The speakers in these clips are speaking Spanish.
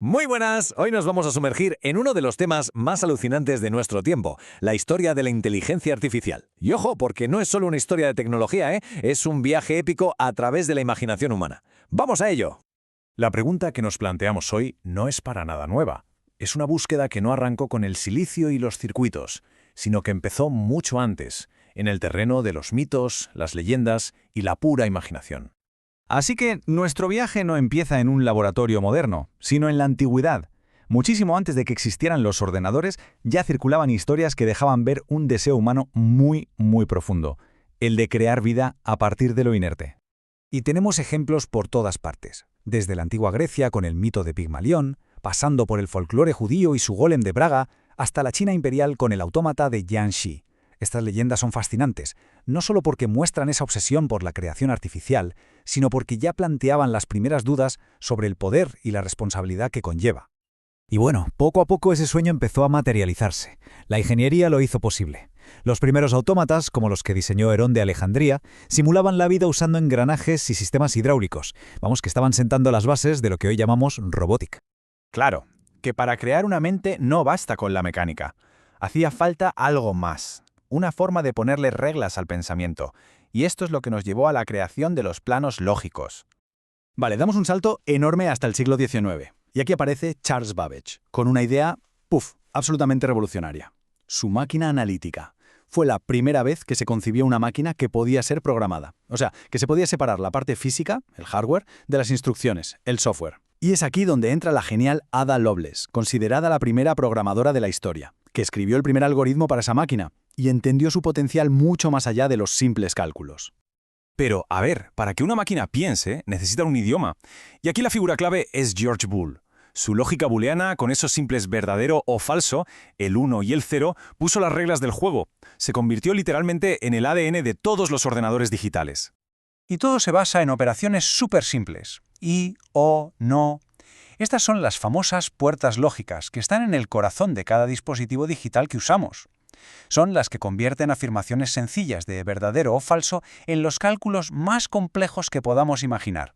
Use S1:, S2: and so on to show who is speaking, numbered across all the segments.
S1: Muy buenas, hoy nos vamos a sumergir en uno de los temas más alucinantes de nuestro tiempo, la historia de la inteligencia artificial. Y ojo, porque no es solo una historia de tecnología, es un viaje épico a través de la imaginación humana. ¡Vamos a ello!
S2: La pregunta que nos planteamos hoy no es para nada nueva. Es una búsqueda que no arrancó con el silicio y los circuitos, sino que empezó mucho antes, en el terreno de los mitos, las leyendas y la pura imaginación.
S3: Así que nuestro viaje no empieza en un laboratorio moderno, sino en la antigüedad. Muchísimo antes de que existieran los ordenadores, ya circulaban historias que dejaban ver un deseo humano muy profundo, el de crear vida a partir de lo inerte.
S4: Y tenemos ejemplos por todas partes, desde la antigua Grecia con el mito de Pigmalión, pasando por el folclore judío y su golem de Braga, hasta la China imperial con el autómata de Jiangxi. Estas leyendas son fascinantes, no solo porque muestran esa obsesión por la creación artificial, sino porque ya planteaban las primeras dudas sobre el poder y la responsabilidad que conlleva.
S5: Y bueno, poco a poco ese sueño empezó a materializarse. La ingeniería lo hizo posible. Los primeros autómatas, como los que diseñó Herón de Alejandría, simulaban la vida usando engranajes y sistemas hidráulicos. Vamos, que estaban sentando las bases de lo que hoy llamamos robótica.
S3: Claro, que para crear una mente no basta con la mecánica. Hacía falta algo más. Una forma de ponerle reglas al pensamiento, y esto es lo que nos llevó a la creación de los planos lógicos.
S6: Vale, damos un salto enorme hasta el siglo XIX, y aquí aparece Charles Babbage, con una idea, absolutamente revolucionaria. Su máquina analítica. Fue la primera vez que se concibió una máquina que podía ser programada. O sea, que se podía separar la parte física, el hardware, de las instrucciones, el software. Y es aquí donde entra la genial Ada Lovelace, considerada la primera programadora de la historia, que escribió el primer algoritmo para esa máquina, y entendió su potencial mucho más allá de los simples cálculos.
S7: Pero, a ver, para que una máquina piense, necesita un idioma. Y aquí la figura clave es George Boole. Su lógica booleana, con esos simples verdadero o falso, el 1 y el 0, puso las reglas del juego. Se convirtió literalmente en el ADN de todos los ordenadores digitales.
S8: Y todo se basa en operaciones súper simples. Y, o, no. Estas son las famosas puertas lógicas que están en el corazón de cada dispositivo digital que usamos. Son las que convierten afirmaciones sencillas de verdadero o falso en los cálculos más complejos que podamos imaginar.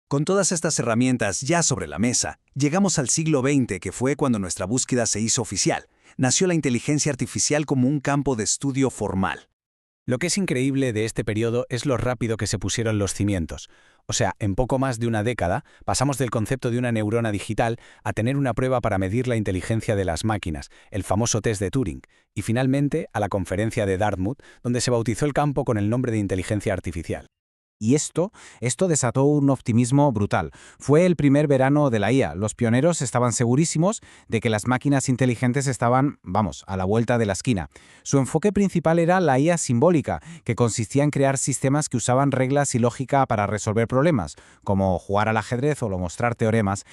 S6: Con todas estas herramientas ya sobre la mesa, llegamos al siglo XX, que fue cuando nuestra búsqueda se hizo oficial. Nació la inteligencia artificial como un campo de estudio formal.
S9: Lo que es increíble de este periodo es lo rápido que se pusieron los cimientos. O sea, en poco más de una década, pasamos del concepto de una neurona digital a tener una prueba para medir la inteligencia de las máquinas, el famoso test de Turing, y finalmente a la conferencia de Dartmouth, donde se bautizó el campo con el nombre de inteligencia artificial.
S10: Y esto desató un optimismo brutal. Fue el primer verano de la IA. Los pioneros estaban segurísimos de que las máquinas inteligentes estaban, a la vuelta de la esquina. Su enfoque principal era la IA simbólica, que consistía en crear sistemas que usaban reglas y lógica para resolver problemas, como jugar al ajedrez o mostrar teoremas.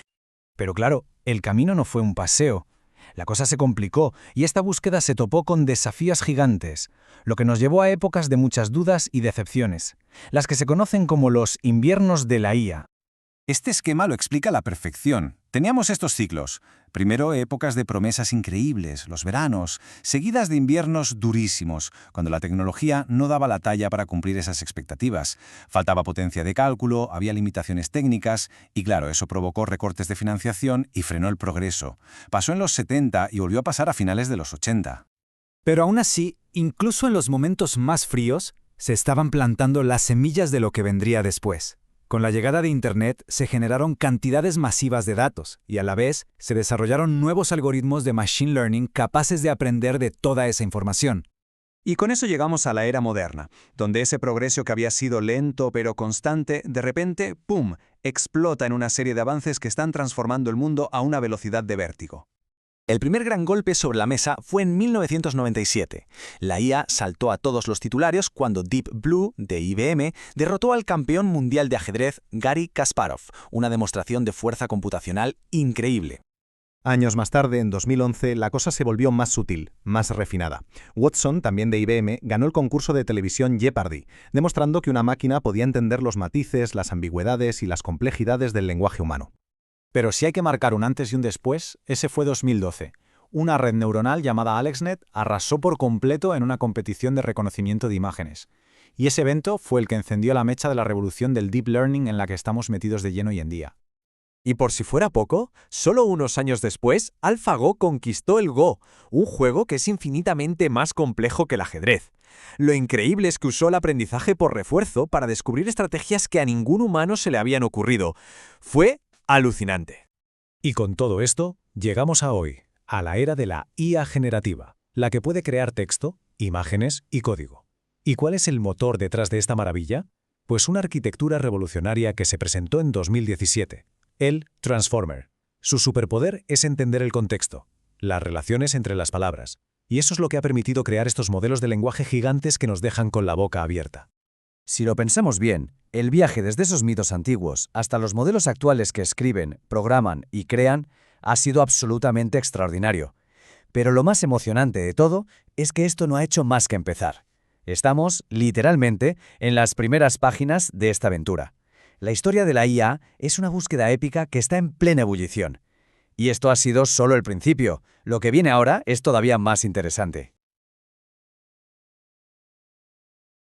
S5: Pero claro, el camino no fue un paseo. La cosa se complicó y esta búsqueda se topó con desafíos gigantes, lo que nos llevó a épocas de muchas dudas y decepciones, las que se conocen como los inviernos de la IA.
S7: Este esquema lo explica a la perfección. Teníamos estos ciclos. Primero, épocas de promesas increíbles, los veranos, seguidas de inviernos durísimos, cuando la tecnología no daba la talla para cumplir esas expectativas. Faltaba potencia de cálculo, había limitaciones técnicas, y claro, eso provocó recortes de financiación y frenó el progreso. Pasó en los 70 y volvió a pasar a finales de los 80.
S5: Pero aún así, incluso en los momentos más fríos, se estaban plantando las semillas de lo que vendría después. Con la llegada de Internet se generaron cantidades masivas de datos y a la vez se desarrollaron nuevos algoritmos de Machine Learning capaces de aprender de toda esa información.
S8: Y con eso llegamos a la era moderna, donde ese progreso que había sido lento pero constante, de repente, ¡pum!, explota en una serie de avances que están transformando el mundo a una velocidad de vértigo.
S1: El primer gran golpe sobre la mesa fue en 1997. La IA saltó a todos los titulares cuando Deep Blue, de IBM, derrotó al campeón mundial de ajedrez Garry Kasparov, una demostración de fuerza computacional increíble.
S2: Años más tarde, en 2011, la cosa se volvió más sutil, más refinada. Watson, también de IBM, ganó el concurso de televisión Jeopardy, demostrando que una máquina podía entender los matices, las ambigüedades y las complejidades del lenguaje humano.
S3: Pero si hay que marcar un antes y un después, ese fue 2012. Una red neuronal llamada AlexNet arrasó por completo en una competición de reconocimiento de imágenes. Y ese evento fue el que encendió la mecha de la revolución del Deep Learning en la que estamos metidos de lleno hoy en día.
S11: Y por si fuera poco, solo unos años después, AlphaGo conquistó el Go, un juego que es infinitamente más complejo que el ajedrez. Lo increíble es que usó el aprendizaje por refuerzo para descubrir estrategias que a ningún humano se le habían ocurrido. Fue alucinante.
S12: Y con todo esto, llegamos a hoy, a la era de la IA generativa, la que puede crear texto, imágenes y código. ¿Y cuál es el motor detrás de esta maravilla? Pues una arquitectura revolucionaria que se presentó en 2017, el Transformer. Su superpoder es entender el contexto, las relaciones entre las palabras, y eso es lo que ha permitido crear estos modelos de lenguaje gigantes que nos dejan con la boca abierta.
S13: Si lo pensamos bien, el viaje desde esos mitos antiguos hasta los modelos actuales que escriben, programan y crean ha sido absolutamente extraordinario. Pero lo más emocionante de todo es que esto no ha hecho más que empezar. Estamos, literalmente, en las primeras páginas de esta aventura. La historia de la IA es una búsqueda épica que está en plena ebullición. Y esto ha sido solo el principio. Lo que viene ahora es todavía más interesante.